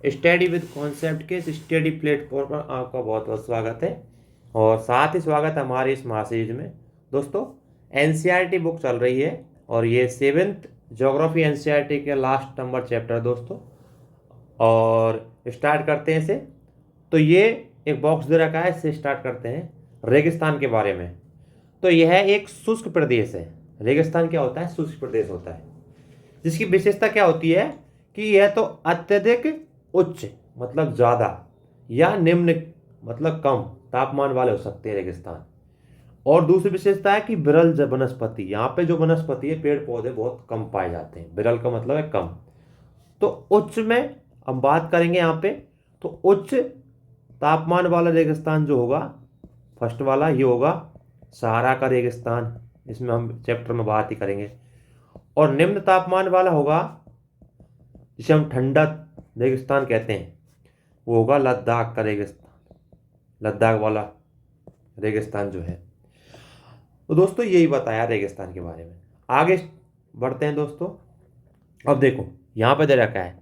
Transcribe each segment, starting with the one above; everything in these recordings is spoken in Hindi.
स्टडी विद कॉन्सेप्ट के इस स्टडी प्लेटफॉर्म पर आपका बहुत बहुत स्वागत है। और साथ ही स्वागत है हमारे इस महासीरीज में। दोस्तों, एनसीईआरटी बुक चल रही है और ये 7th ज्योग्राफी एनसीईआरटी के लास्ट नंबर चैप्टर है दोस्तों। और स्टार्ट करते हैं इसे। तो ये एक बॉक्स दे रखा है, इससे स्टार्ट करते हैं रेगिस्तान के बारे में। तो यह एक शुष्क प्रदेश है। रेगिस्तान क्या होता है? शुष्क प्रदेश होता है, जिसकी विशेषता क्या होती है कि यह तो अत्यधिक उच्च मतलब ज़्यादा या निम्न मतलब कम तापमान वाले हो सकते हैं रेगिस्तान। और दूसरी विशेषता है कि विरल वनस्पति, यहाँ पे जो वनस्पति है पेड़ पौधे बहुत कम पाए जाते हैं। विरल का मतलब है कम। तो उच्च में हम बात करेंगे यहाँ पे, तो उच्च तापमान वाला रेगिस्तान जो होगा, फर्स्ट वाला ये होगा सहारा का रेगिस्तान। इसमें हम चैप्टर में बात ही करेंगे। और निम्न तापमान वाला होगा जिसे हम ठंडा रेगिस्तान कहते हैं, वो होगा लद्दाख का रेगिस्तान। लद्दाख वाला रेगिस्तान जो है। तो दोस्तों यही बताया रेगिस्तान के बारे में। आगे बढ़ते हैं दोस्तों। अब देखो यहाँ पे दे रखा है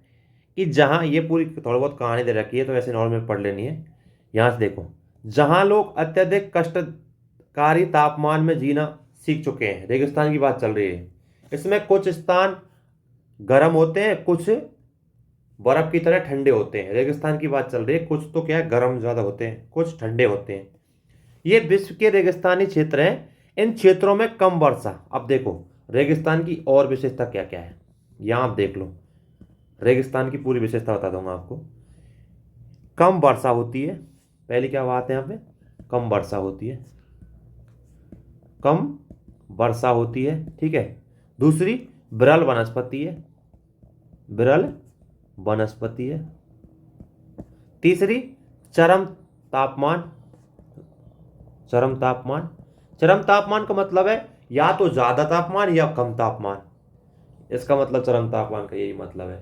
कि जहाँ, ये पूरी थोड़ी बहुत कहानी दे रखी है तो वैसे नॉर्मल पढ़ लेनी है। यहाँ से देखो, जहाँ लोग अत्यधिक कष्टकारी तापमान में जीना सीख चुके हैं, रेगिस्तान की बात चल रही है। इसमें कुछ स्थान गर्म होते हैं, कुछ बर्फ की तरह ठंडे होते हैं। रेगिस्तान की बात चल रही है। कुछ तो क्या है, गर्म ज़्यादा होते हैं, कुछ ठंडे होते हैं। ये विश्व के रेगिस्तानी क्षेत्र हैं। इन क्षेत्रों में कम वर्षा। अब देखो रेगिस्तान की और विशेषता क्या क्या है, यहाँ आप देख लो। रेगिस्तान की पूरी विशेषता बता दूंगा आपको। कम वर्षा होती है, पहली क्या बात है यहाँ पे, कम वर्षा होती है। कम वर्षा होती है, ठीक है। दूसरी, विरल वनस्पति है, विरल वनस्पति है। तीसरी, चरम तापमान। चरम तापमान, चरम तापमान का मतलब है या तो ज्यादा तापमान या कम तापमान। इसका मतलब चरम तापमान का यही मतलब है।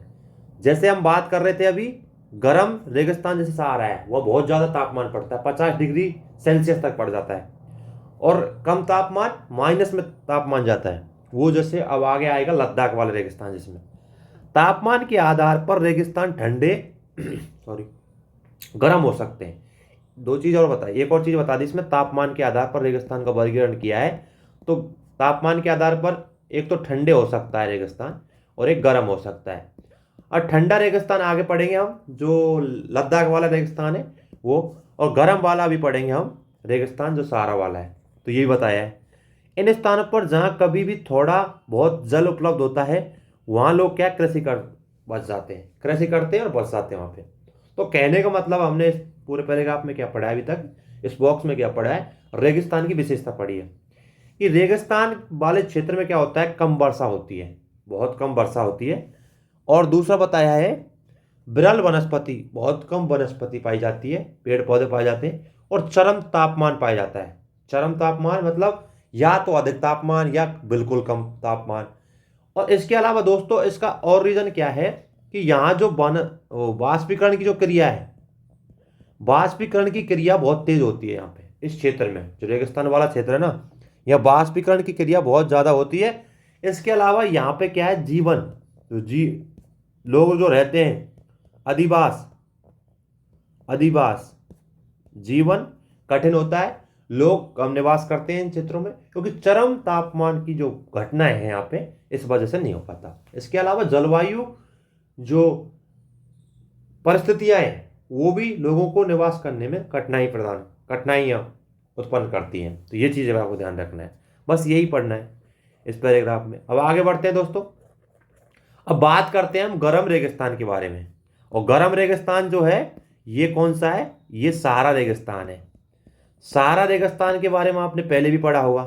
जैसे हम बात कर रहे थे अभी, गर्म रेगिस्तान जैसे सहारा है, वह बहुत ज्यादा तापमान पड़ता है, 50 डिग्री सेल्सियस तक पड़ जाता है। और कम तापमान माइनस में तापमान जाता है, वो जैसे अब आगे आएगा लद्दाख वाले रेगिस्तान, जिसमें तापमान के आधार पर रेगिस्तान ठंडे सॉरी गर्म हो सकते हैं। दो चीज़ और बताई, एक और चीज़ बता दी इसमें। तापमान के आधार पर रेगिस्तान का वर्गीकरण किया है। तो तापमान के आधार पर एक तो ठंडे हो सकता है रेगिस्तान, और एक गर्म हो सकता है। और ठंडा रेगिस्तान आगे पढ़ेंगे हम, जो लद्दाख वाला रेगिस्तान है वो। और गर्म वाला भी पढ़ेंगे हम, रेगिस्तान जो सहारा वाला है। तो यही बताया है। इन स्थानों पर जहाँ कभी भी थोड़ा बहुत जल उपलब्ध होता है, वहाँ लोग क्या कृषि कर बच जाते हैं, कृषि करते हैं और बच जाते हैं वहाँ पे। तो कहने का मतलब, हमने इस पूरे पैराग्राफ में क्या पढ़ा है अभी तक, इस बॉक्स में क्या पढ़ा है, रेगिस्तान की विशेषता पढ़ी है कि रेगिस्तान वाले क्षेत्र में क्या होता है, कम वर्षा होती है, बहुत कम वर्षा होती है। और दूसरा बताया है, विरल वनस्पति, बहुत कम वनस्पति पाई जाती है, पेड़ पौधे पाए जाते हैं। और चरम तापमान पाया जाता है। चरम तापमान मतलब या तो अधिक तापमान या बिल्कुल कम तापमान। और इसके अलावा दोस्तों, इसका और रीजन क्या है कि यहाँ जो वाष्पीकरण की जो क्रिया है, वाष्पीकरण की क्रिया बहुत तेज होती है यहाँ पे इस क्षेत्र में, जो रेगिस्तान वाला क्षेत्र है ना, यह वाष्पीकरण की क्रिया बहुत ज्यादा होती है। इसके अलावा यहाँ पे क्या है, जीवन, जो लोग जो रहते हैं, अधिवास, अधिवास जीवन कठिन होता है। लोग कम निवास करते हैं इन क्षेत्रों में, क्योंकि चरम तापमान की जो घटनाएं हैं यहाँ पे, इस वजह से नहीं हो पाता। इसके अलावा जलवायु जो परिस्थितियां हैं, वो भी लोगों को निवास करने में कठिनाइयां उत्पन्न करती हैं। तो ये चीज़ें आपको ध्यान रखना है, बस यही पढ़ना है इस पैराग्राफ में। अब आगे बढ़ते हैं दोस्तों। अब बात करते हैं हम गर्म रेगिस्तान के बारे में। और गर्म रेगिस्तान जो है, ये कौन सा है, ये सहारा रेगिस्तान है। सहारा रेगिस्तान के बारे में आपने पहले भी पढ़ा होगा,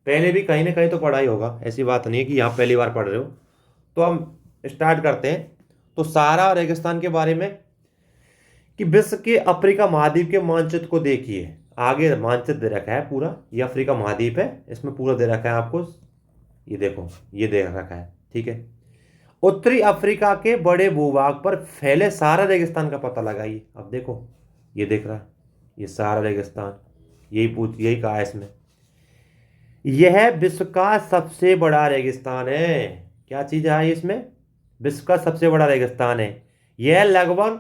पहले भी कहीं ना कहीं तो पढ़ा ही होगा, ऐसी बात नहीं है कि यहाँ पहली बार पढ़ रहे हो। तो हम स्टार्ट करते हैं। तो सहारा रेगिस्तान के बारे में कि विश्व के अफ्रीका महाद्वीप के मानचित्र को देखिए। आगे मानचित्र दे रखा है पूरा, ये अफ्रीका महाद्वीप है, इसमें पूरा दे रखा है आपको। ये देखो, ये दे रखा है, ठीक है। उत्तरी अफ्रीका के बड़े भूभाग पर फैले सहारा रेगिस्तान का पता लगाइए। अब देखो, ये देख रहा है, ये सहारा रेगिस्तान, यही कहा है इसमें। यह विश्व का सबसे बड़ा रेगिस्तान है। क्या चीज है इसमें, विश्व का सबसे बड़ा रेगिस्तान है। यह लगभग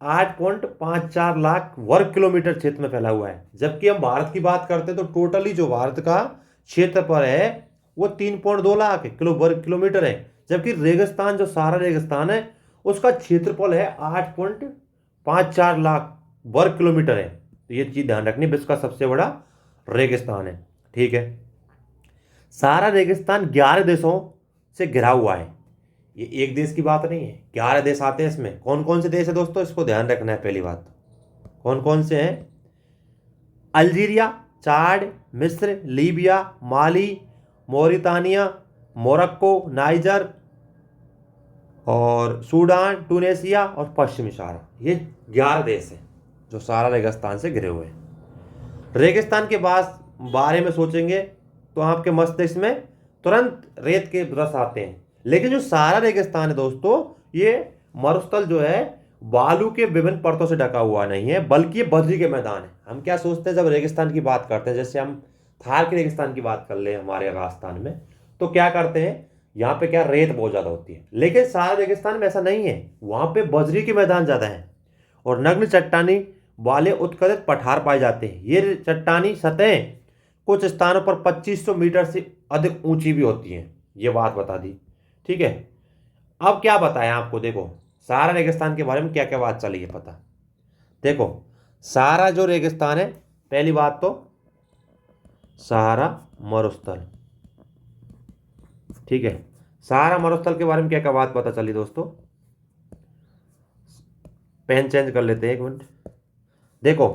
8.54 लाख वर्ग किलोमीटर क्षेत्र में फैला हुआ है। जबकि हम भारत की बात करते हैं तो टोटली जो भारत का क्षेत्रफल है वो 3.2 लाख वर्ग किलोमीटर है। जबकि रेगिस्तान, जो सहारा रेगिस्तान है, उसका क्षेत्रफल है 8.54 लाख वर्ग किलोमीटर है। तो ये चीज ध्यान रखनी, विश्व का सबसे बड़ा रेगिस्तान है। ठीक है, सारा रेगिस्तान 11 देशों से घिरा हुआ है। ये एक देश की बात नहीं है, 11 देश आते हैं इसमें। कौन कौन से देश है दोस्तों, इसको ध्यान रखना है। पहली बात, कौन कौन से हैं? अल्जीरिया, चाड, मिस्र, लीबिया, माली, मोरितानिया, मोरक्को, नाइजर और सूडान, टूनेशिया और पश्चिमी सहारा। ये 11 देश हैं जो सहारा रेगिस्तान से घिरे हुए हैं। रेगिस्तान के बारे में सोचेंगे तो आपके मस्तिष्क में तुरंत रेत के दृश्य आते हैं। लेकिन जो सहारा रेगिस्तान है दोस्तों, ये मरुस्थल जो है बालू के विभिन्न परतों से ढका हुआ नहीं है, बल्कि ये बद्री के मैदान है। हम क्या सोचते हैं जब रेगिस्तान की बात करते हैं, जैसे हम थार के रेगिस्तान की बात कर ले हमारे राजस्थान में, तो क्या करते हैं, यहाँ पे क्या रेत बहुत ज्यादा होती है। लेकिन सहारा रेगिस्तान में ऐसा नहीं है, वहां पे बजरी के मैदान ज्यादा है और नग्न चट्टानी वाले उत्कलित पठार पाए जाते हैं। ये चट्टानी सतहें कुछ स्थानों पर 2500 मीटर से अधिक ऊंची भी होती हैं। ये बात बता दी। ठीक है, अब क्या बताएं आपको, देखो सहारा रेगिस्तान के बारे में क्या क्या बात चली है पता। देखो सहारा जो रेगिस्तान है, पहली बात तो सहारा मरुस्थल। ठीक है, सहारा मरुस्थल के बारे में क्या क्या बात पता चली दोस्तों। पेन चेंज कर लेते हैं एक मिनट। देखो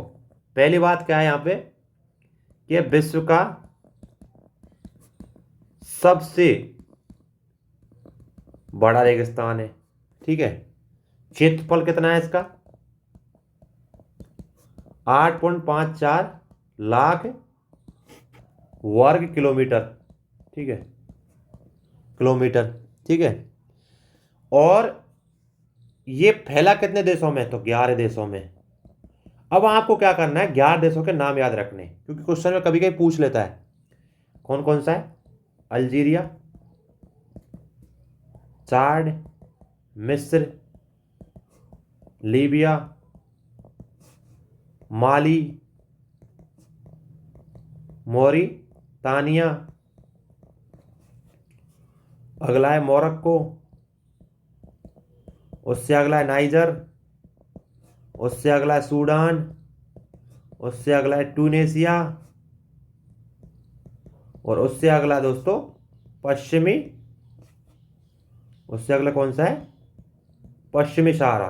पहली बात क्या है यहाँ पे, कि विश्व का सबसे बड़ा रेगिस्तान है। ठीक है, क्षेत्रफल कितना है इसका, 8.54 लाख वर्ग किलोमीटर। ठीक है, किलोमीटर। ठीक है, और ये फैला कितने देशों में, तो 11 देशों में। अब आपको क्या करना है, 11 देशों के नाम याद रखने, क्योंकि क्वेश्चन में कभी कभी पूछ लेता है। कौन कौन सा है? अल्जीरिया, चाड, मिस्र, लीबिया, माली, मोरितानिया, अगला है मोरक्को, उससे अगला है नाइजर, उससे अगला है सूडान, उससे अगला है टूनेशिया और उससे अगला दोस्तों पश्चिमी, उससे अगला कौन सा है, पश्चिमी सहारा।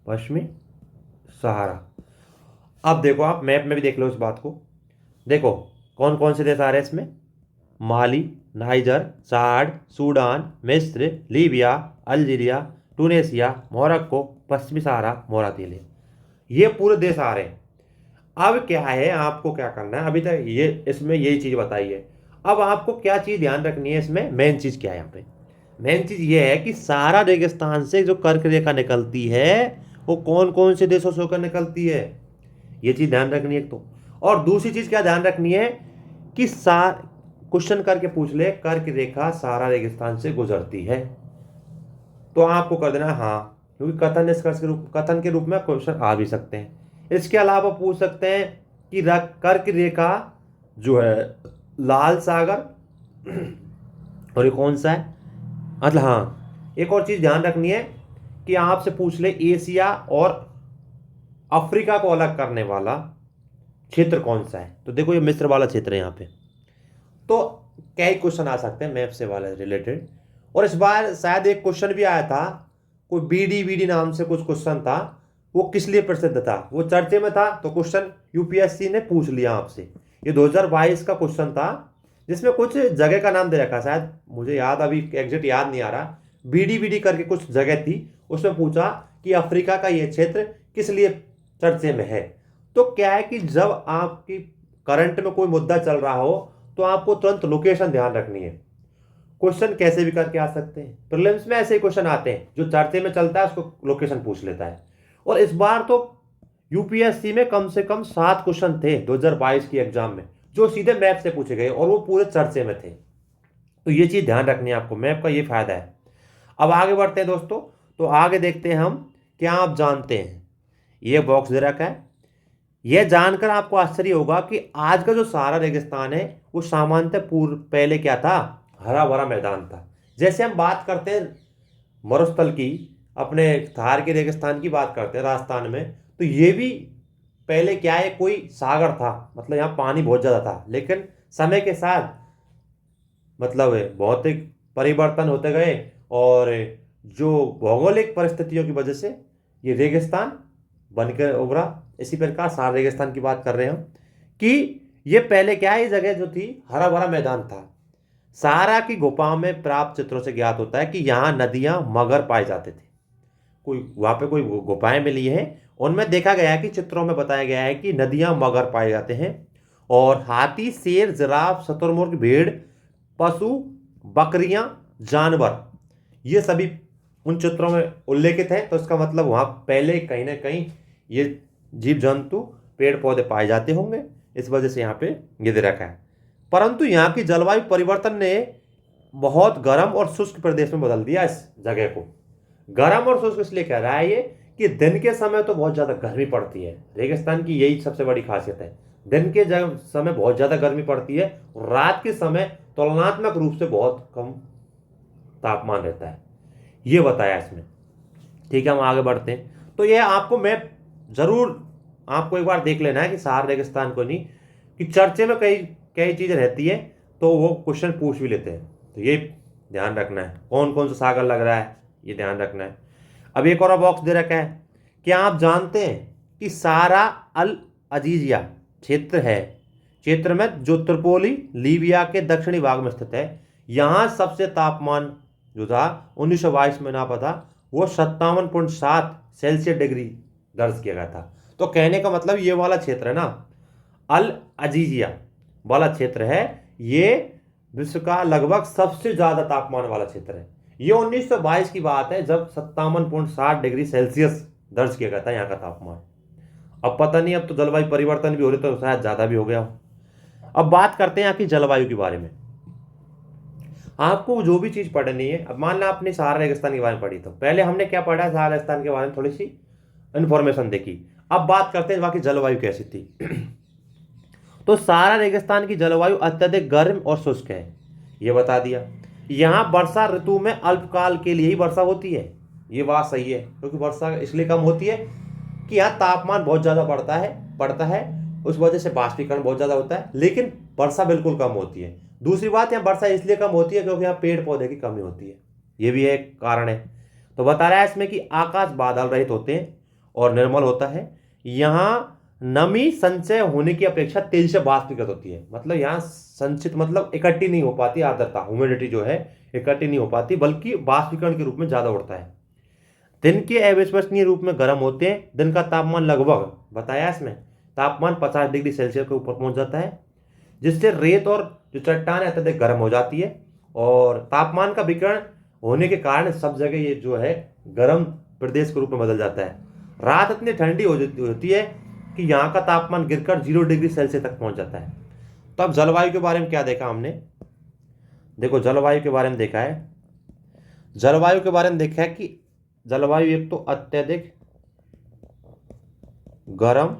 पश्चिमी सहारा। अब देखो आप मैप में भी देख लो इस बात को। देखो कौन कौन से देश आ रहे हैं इसमें, माली, नाइजर, चाड, सूडान, मिस्र, लीबिया, अल्जीरिया, टूनेशिया, मोरक्को, पश्चिमी सहारा, मोरातिले। ये पूरे देश आ रहे हैं। अब क्या है, आपको क्या करना है, अभी तक ये इसमें यही चीज बताई है। अब आपको क्या चीज ध्यान रखनी है इसमें, मेन चीज क्या है यहाँ पे, मेन चीज ये है कि सहारा रेगिस्तान से जो कर्क रेखा निकलती है वो कौन कौन से देशों से होकर निकलती है, ये चीज ध्यान रखनी है एक तो। और दूसरी चीज क्या ध्यान रखनी है कि क्वेश्चन करके पूछ ले, कर्क रेखा सहारा रेगिस्तान से गुजरती है, तो आपको कर देना हाँ, क्योंकि कथन के रूप में क्वेश्चन आ भी सकते हैं। इसके अलावा पूछ सकते हैं कि कर्क रेखा जो है लाल सागर और ये कौन सा है, मतलब हाँ एक और चीज ध्यान रखनी है कि आपसे पूछ ले एशिया और अफ्रीका को अलग करने वाला क्षेत्र कौन सा है, तो देखो ये मिस्र वाला क्षेत्र है यहाँ पे। तो कई क्वेश्चन आ सकते हैं मैप से वाले रिलेटेड। और इस बार शायद एक क्वेश्चन भी आया था, कोई बीडी नाम से कुछ क्वेश्चन था, वो किस लिए प्रसिद्ध था, वो चर्चे में था, तो क्वेश्चन यूपीएससी ने पूछ लिया आपसे। ये 2022 का क्वेश्चन था, जिसमें कुछ जगह का नाम दे रखा, शायद मुझे याद अभी एग्जैक्ट याद नहीं आ रहा, बीडी करके कुछ जगह थी, उसमें पूछा कि अफ्रीका का ये क्षेत्र किस लिए चर्चे में है। तो क्या है कि जब आपकी करंट में कोई मुद्दा चल रहा हो तो आपको तुरंत लोकेशन ध्यान रखनी है। क्वेश्चन कैसे भी करके आ सकते हैं, प्रीलिम्स में ऐसे ही क्वेश्चन आते हैं, जो चर्चे में चलता है उसको लोकेशन पूछ लेता है। और इस बार तो यूपीएससी में कम से कम 7 क्वेश्चन थे 2022 की एग्जाम में, जो सीधे मैप से पूछे गए और वो पूरे चर्चे में थे। तो ये चीज़ ध्यान रखनी है आपको, मैप का ये फायदा है। अब आगे बढ़ते हैं दोस्तों, तो आगे देखते हैं हम, क्या आप जानते हैं, ये बॉक्स दे रखा है। यह जानकर आपको आश्चर्य होगा कि आज का जो सहारा रेगिस्तान है वो सामान्यतः पूर्व पहले क्या था, हरा भरा मैदान था। जैसे हम बात करते हैं मरुस्थल की, अपने थार के रेगिस्तान की बात करते हैं राजस्थान में, तो ये भी पहले क्या है, कोई सागर था, मतलब यहाँ पानी बहुत ज़्यादा था, लेकिन समय के साथ मतलब भौतिक परिवर्तन होते गए और जो भौगोलिक परिस्थितियों की वजह से ये रेगिस्तान बनकर उभरा। इसी प्रकार सार रेगिस्तान की बात कर रहे हैं हम, कि ये पहले क्या है, ये जगह जो थी हरा भरा मैदान था। सहारा की गुफाओं में प्राप्त चित्रों से ज्ञात होता है कि यहाँ नदियाँ मगर पाए जाते थे। कोई वहाँ पे कोई गुफाएं मिली हैं, उनमें देखा गया है कि चित्रों में बताया गया है कि नदियाँ मगर पाए जाते हैं, और हाथी, शेर, जिराफ, शुतुरमुर्ग, भेड़, पशु, बकरियां, जानवर, ये सभी उन चित्रों में उल्लेखित हैं। तो इसका मतलब वहाँ पहले कहीं ना कहीं ये जीव जंतु, पेड़ पौधे पाए जाते होंगे, इस वजह से यहाँ पे ये दे रखा है। परंतु यहाँ की जलवायु परिवर्तन ने बहुत गर्म और शुष्क प्रदेश में बदल दिया इस जगह को। गर्म और शुष्क इसलिए कह रहा है ये कि दिन के समय तो बहुत ज़्यादा गर्मी पड़ती है, रेगिस्तान की यही सबसे बड़ी खासियत है। दिन के समय बहुत ज़्यादा गर्मी पड़ती है, और रात के समय तुलनात्मक रूप से बहुत कम तापमान रहता है, ये बताया इसमें। ठीक है, हम आगे बढ़ते हैं। तो ये आपको मैं ज़रूर आपको एक बार देख लेना है कि सहारा रेगिस्तान को नहीं, कि चर्चे में कई कई चीज़ें रहती है तो वो क्वेश्चन पूछ भी लेते हैं, तो ये ध्यान रखना है। कौन कौन सा सागर लग रहा है ये ध्यान रखना है। अब एक और बॉक्स दे रखा है, क्या आप जानते हैं कि सारा अल अजीजिया क्षेत्र है, क्षेत्र में जो त्रिपोली लीबिया के दक्षिणी भाग में स्थित है, यहाँ सबसे तापमान जो था 1922 में नापा था, वो 57.7 सेल्सियस डिग्री दर्ज किया गया था। तो कहने का मतलब ये वाला क्षेत्र है ना, अल अजीजिया वाला क्षेत्र है, ये विश्व का लगभग सबसे ज़्यादा तापमान वाला क्षेत्र है। ये 1922 की बात है, जब 57.7 डिग्री सेल्सियस दर्ज किया गया था यहाँ का तापमान। अब पता नहीं, अब तो जलवायु परिवर्तन भी हो रही, तो शायद ज़्यादा भी हो गया हो। अब बात करते हैं यहाँ की जलवायु के बारे में। आपको जो भी चीज़ पढ़नी है, अब मान लो आपने सहारा रेगिस्तान के बारे में पढ़ी, तो पहले हमने क्या पढ़ा, सहारा रेगिस्तान के बारे में थोड़ी सी इन्फॉर्मेशन देखी। अब बात करते हैं वहाँ की जलवायु कैसी थी। तो सहारा रेगिस्तान की जलवायु अत्यधिक गर्म और शुष्क है, ये बता दिया। यहाँ वर्षा ऋतु में अल्पकाल के लिए ही वर्षा होती है, ये बात सही है, क्योंकि वर्षा इसलिए कम होती है कि यहाँ तापमान बहुत ज़्यादा बढ़ता है, उस वजह से बाष्पीकरण बहुत ज़्यादा होता है, लेकिन वर्षा बिल्कुल कम होती है। दूसरी बात, यहाँ वर्षा इसलिए कम होती है क्योंकि यहाँ पेड़ पौधे की कमी होती है, ये भी एक कारण है। तो बता रहा है इसमें कि आकाश बादल रहित होते हैं और निर्मल होता है। यहाँ नमी संचय होने की अपेक्षा तेजी से बाष्पीकृत होती है, मतलब यहाँ संचित मतलब इकट्ठी नहीं हो पाती, आर्द्रता ह्यूमिडिटी जो है इकट्ठी नहीं हो पाती, बल्कि बाष्पीकरण के रूप में ज़्यादा उड़ता है। दिन के अविश्वसनीय रूप में गर्म होते हैं, दिन का तापमान लगभग बताया इसमें, तापमान 50 डिग्री सेल्सियस के ऊपर पहुंच जाता है, जिससे रेत और जो चट्टान है अत्यधिक गर्म हो जाती है, और तापमान का विकिरण होने के कारण सब जगह ये जो है गर्म प्रदेश के रूप में बदल जाता है। रात इतनी ठंडी होती है कि यहाँ का तापमान गिरकर 0 डिग्री सेल्सियस तक पहुंच जाता है। तो अब जलवायु के बारे में क्या देखा हमने, देखो जलवायु के बारे में देखा है, जलवायु के बारे में देखा है कि जलवायु एक तो अत्यधिक गर्म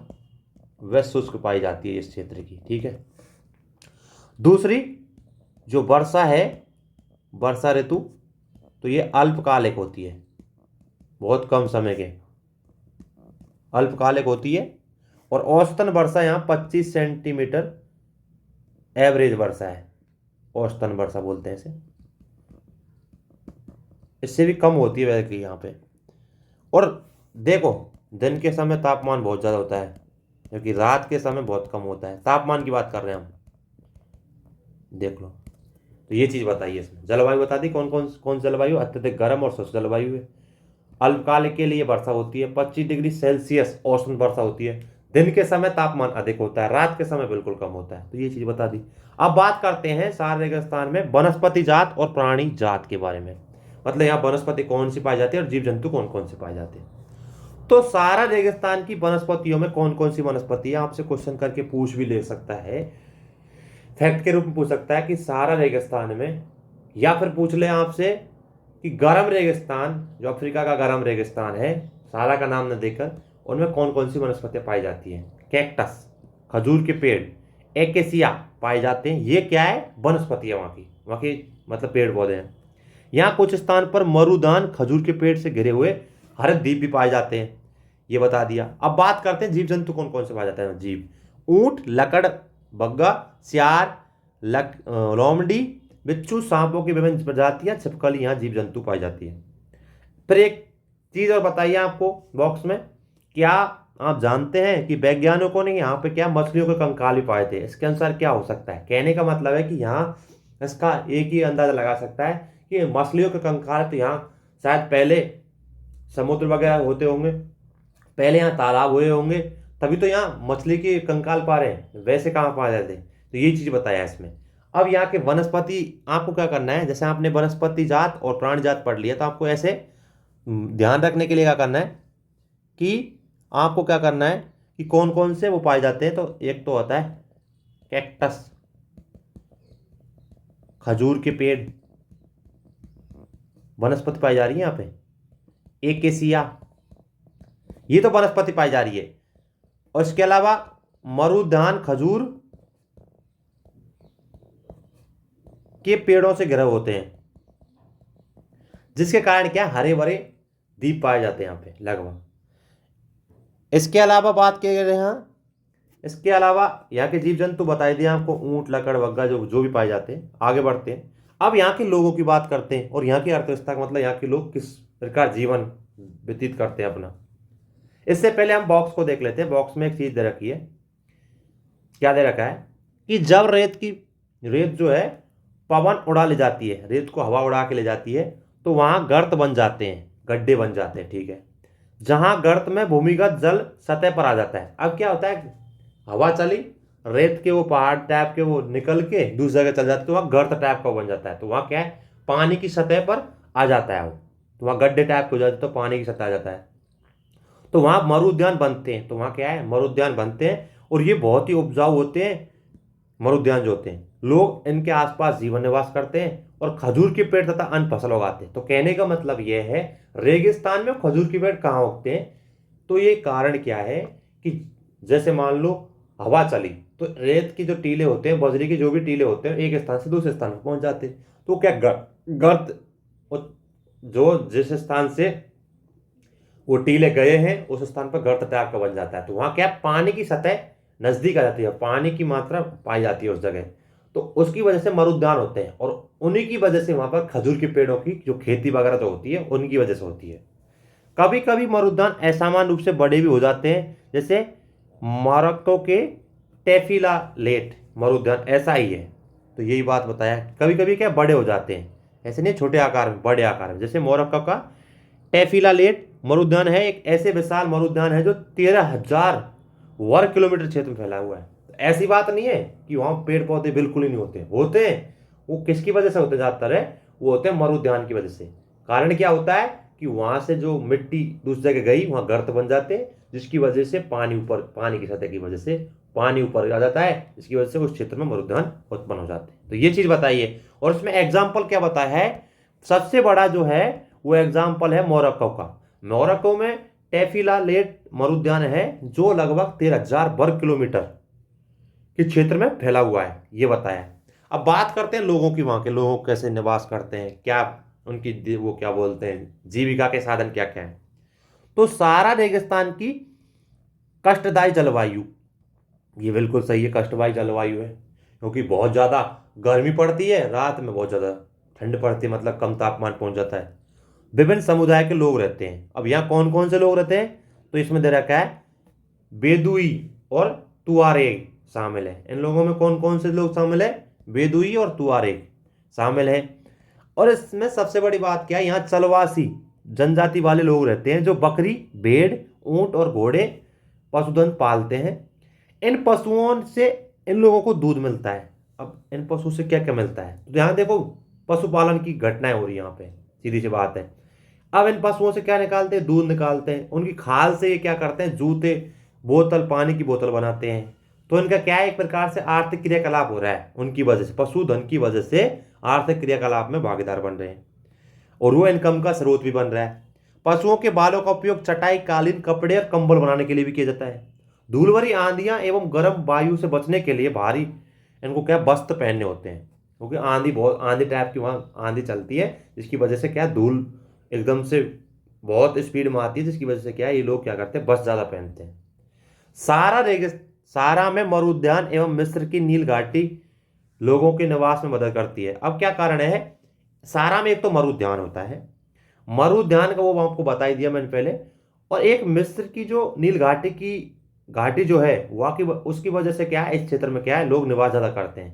व शुष्क पाई जाती है इस क्षेत्र की, ठीक है। दूसरी जो वर्षा है, वर्षा ऋतु, तो ये अल्पकालिक होती है, बहुत कम समय के अल्पकालिक होती है, और औसतन वर्षा यहाँ 25 सेंटीमीटर एवरेज वर्षा है, औसतन वर्षा बोलते हैं इसे, इससे भी कम होती है वैसे यहाँ पे। और देखो दिन के समय तापमान बहुत ज़्यादा होता है, क्योंकि रात के समय बहुत कम होता है। तापमान की बात कर रहे हैं हम, देख लो। तो ये चीज़ बताइए इसमें, जलवायु बता दी कौन कौन जलवायु, अत्यधिक गर्म और शुष्क जलवायु है। अल्पकाल के लिए वर्षा होती है, 25 डिग्री सेल्सियस औसतन वर्षा होती है, दिन के समय तापमान अधिक होता है, रात के समय बिल्कुल कम होता है। तो ये चीज़ बता दी। अब बात करते हैं सहारा रेगिस्तान में वनस्पति जात और प्राणी जात के बारे में, मतलब यहाँ वनस्पति कौन सी पाई जाती है और जीव जंतु कौन कौन से पाए जाते हैं। तो सहारा रेगिस्तान की वनस्पतियों में कौन कौन सी वनस्पति है, आपसे क्वेश्चन करके पूछ भी ले सकता है, फैक्ट के रूप में पूछ सकता है कि सहारा रेगिस्तान में या फिर पूछ ले आपसे कि गर्म रेगिस्तान, जो अफ्रीका का गर्म रेगिस्तान है, सारा का नाम न देकर, उनमें कौन कौन सी वनस्पतियां पाई जाती हैं? कैक्टस, खजूर के पेड़, एकेसिया पाए जाते हैं। ये क्या है? वनस्पति है वहाँ की मतलब पेड़ पौधे हैं। यहाँ कुछ स्थान पर मरुदान, खजूर के पेड़ से घिरे हुए हरित द्वीप भी पाए जाते हैं। ये बता दिया। अब बात करते हैं जीव जंतु कौन कौन से पाए जाते हैं। जीव, ऊंट, लकड़, बग्गा, सियार, लोमड़ी, बिच्छू, सांपों की विभिन्न प्रजातियां, छिपकली यहाँ जीव जंतु पाई जाती है। फिर एक चीज और बताइए आपको बॉक्स में, क्या आप जानते हैं कि वैज्ञानिकों ने यहाँ पे क्या मछलियों के कंकाल भी पाए थे? इसके अनुसार क्या हो सकता है? कहने का मतलब है कि यहाँ इसका एक ही अंदाजा लगा सकता है कि मछलियों के कंकाल तो यहाँ शायद पहले समुद्र वगैरह होते होंगे, पहले यहाँ तालाब हुए होंगे, तभी तो यहाँ मछली के कंकाल पा रहे हैं, वैसे कहाँ पा रहे थे? तो ये चीज बताया इसमें। अब यहाँ के वनस्पति आपको क्या करना है, जैसे आपने वनस्पति जात और प्राणी जात पढ़ लिया, तो आपको ऐसे ध्यान रखने के लिए क्या करना है कि आपको क्या करना है कि कौन कौन से वो पाए जाते हैं। तो एक तो होता है कैक्टस, खजूर के पेड़, वनस्पति पाई जा रही है यहाँ पे। एकेसिया, ये तो वनस्पति पाई जा रही है। और इसके अलावा मरुदान, खजूर के पेड़ों से घिरे होते हैं, जिसके कारण क्या हरे भरे द्वीप पाए जाते हैं यहाँ पे लगभग। इसके अलावा बात किए गए हैं, इसके अलावा यहाँ के जीव जंतु बताए दिए आपको, ऊंट, लकड़, बग्गा, जो जो भी पाए जाते हैं। आगे बढ़ते हैं, अब यहाँ के लोगों की बात करते हैं और यहाँ की अर्थव्यवस्था का मतलब यहाँ के लोग किस प्रकार जीवन व्यतीत करते हैं अपना। इससे पहले हम बॉक्स को देख लेते हैं। बॉक्स में एक चीज दे रखी है, क्या दे रखा है कि जब रेत जो है पवन उड़ा ले जाती है, रेत को हवा उड़ा के ले जाती है, तो वहां गर्त बन जाते हैं, गड्ढे बन जाते हैं, ठीक है, जहां गर्त में भूमिगत जल सतह पर आ जाता है। अब क्या होता है, हवा चली, रेत के वो पहाड़ टाइप के वो निकल के दूसरी जगह चल जाते, तो वहाँ गर्त टाइप का बन जाता है। तो वहाँ क्या है, पानी की सतह पर आ जाता है वो, तो वहाँ गड्ढे टाइप हो जाते हैं, तो पानी की सतह आ जाता है। तो वहाँ मरुद्यान बनते हैं। तो वहाँ क्या है, मरुद्यान बनते हैं, और ये बहुत ही उपजाऊ होते हैं मरुद्यान जो होते हैं। लोग इनके आसपास जीवन निवास करते हैं और खजूर के पेड़ तथा अन्य फसल उगाते हैं। तो कहने का मतलब यह है, रेगिस्तान में खजूर के पेड़ कहाँ उगते हैं? तो ये कारण क्या है कि जैसे मान लो हवा चली, तो रेत की जो टीले होते हैं, बजरी के जो भी टीले होते हैं, एक स्थान से दूसरे स्थान पर पहुंच जाते हैं। तो क्या गर्त जो जिस स्थान से वो टीले गए हैं उस स्थान पर गर्त टाइप का बन जाता है। तो वहां क्या, पानी की सतह नजदीक आ जाती है, पानी की मात्रा पाई जाती है उस जगह, तो उसकी वजह से मरुद्यान होते हैं। और उन्हीं की वजह से वहां पर खजूर के पेड़ों की जो खेती वगैरह जो होती है, उनकी वजह से होती है। कभी कभी मरुद्यान असामान्य रूप से बड़े भी हो जाते हैं, जैसे मोरक्को के टेफिलालेट मरुद्यान ऐसा ही है। तो यही बात बताया, कभी कभी क्या बड़े हो जाते हैं, ऐसे नहीं छोटे आकार में, बड़े आकार में। जैसे मोरक्को का टेफिलालेट मरुद्यान है, एक ऐसे विशाल मरुद्यान है जो 13,000 वर्ग किलोमीटर क्षेत्र में फैला हुआ है। तो ऐसी बात नहीं है कि वहां पेड़ पौधे बिल्कुल ही नहीं होते हैं। वो किसकी वजह से होते ज्यादातर है, वो होते हैं मरुद्यान की वजह से। कारण क्या होता है कि वहां से जो मिट्टी दूसरी जगह गई, वहां गर्त बन जाते हैं, जिसकी वजह से पानी की सतह की वजह से पानी ऊपर आ जाता है, जिसकी वजह से उस क्षेत्र में मरुद्यान उत्पन्न हो जाते हैं। तो ये चीज बताइए। और इसमें एग्जाम्पल क्या बताया है, सबसे बड़ा जो है वो एग्जाम्पल है मोरक्को का। मोरक्को में टेफिलालेट मरुद्यान है, जो लगभग 13,000 वर्ग किलोमीटर के क्षेत्र में फैला हुआ है, ये बताया। अब बात करते हैं लोगों की, वहां के लोग कैसे निवास करते हैं, क्या उनकी वो क्या बोलते हैं, जीविका के साधन क्या क्या है। तो सारा रेगिस्तान की कष्टदायी जलवायु, ये बिल्कुल सही है, कष्टदायी जलवायु है, क्योंकि बहुत ज्यादा गर्मी पड़ती है, रात में बहुत ज्यादा ठंड पड़ती है, मतलब कम तापमान पहुंच जाता है। विभिन्न समुदाय के लोग रहते हैं। अब यहाँ कौन कौन से लोग रहते हैं, तो इसमें दे रखा है बेदुई और तुआरेग शामिल है। इन लोगों में कौन कौन से लोग शामिल है, बेदुई और तुआरेग शामिल है। और इसमें सबसे बड़ी बात क्या है, यहाँ चलवासी जनजाति वाले लोग रहते हैं, जो बकरी, भेड़, ऊंट और घोड़े पशुधन पालते हैं। इन पशुओं से इन लोगों को दूध मिलता है। अब इन पशु से क्या क्या मिलता है, तो यहाँ देखो पशुपालन की घटनाएं हो रही है यहाँ पे, सीधी सी बात है। अब इन पशुओं से क्या निकालते हैं, दूध निकालते हैं। उनकी खाल से ये क्या करते हैं, जूते, बोतल, पानी की बोतल बनाते हैं। तो इनका क्या है, एक प्रकार से आर्थिक क्रियाकलाप हो रहा है उनकी वजह से, पशुधन की वजह से आर्थिक क्रियाकलाप में भागीदार बन रहे हैं और वो इनकम का स्रोत भी बन रहा है। पशुओं के बालों का उपयोग चटाई, कालीन, कपड़े और कंबल बनाने के लिए भी किया जाता है। धूल भरी आंधियां एवं गर्म वायु से बचने के लिए भारी इनको क्या वस्त्र पहनने होते हैं, क्योंकि आंधी टाइप की वहाँ आंधी चलती है, जिसकी वजह से क्या धूल एकदम से बहुत स्पीड में आती है, जिसकी वजह से क्या है ये लोग क्या करते हैं, वस्त्र ज़्यादा पहनते हैं। सारा में मरुद्यान एवं मिस्र की नील घाटी लोगों के निवास में मदद करती है। अब क्या कारण है, सारा में एक तो मरुद्यान होता है, मरुद्यान का वो आपको बता ही दिया मैंने पहले, और एक मिस्र की जो नील घाटी की घाटी जो है वहाँ की उसकी वजह से क्या है, इस क्षेत्र में क्या है लोग निवास ज़्यादा करते हैं,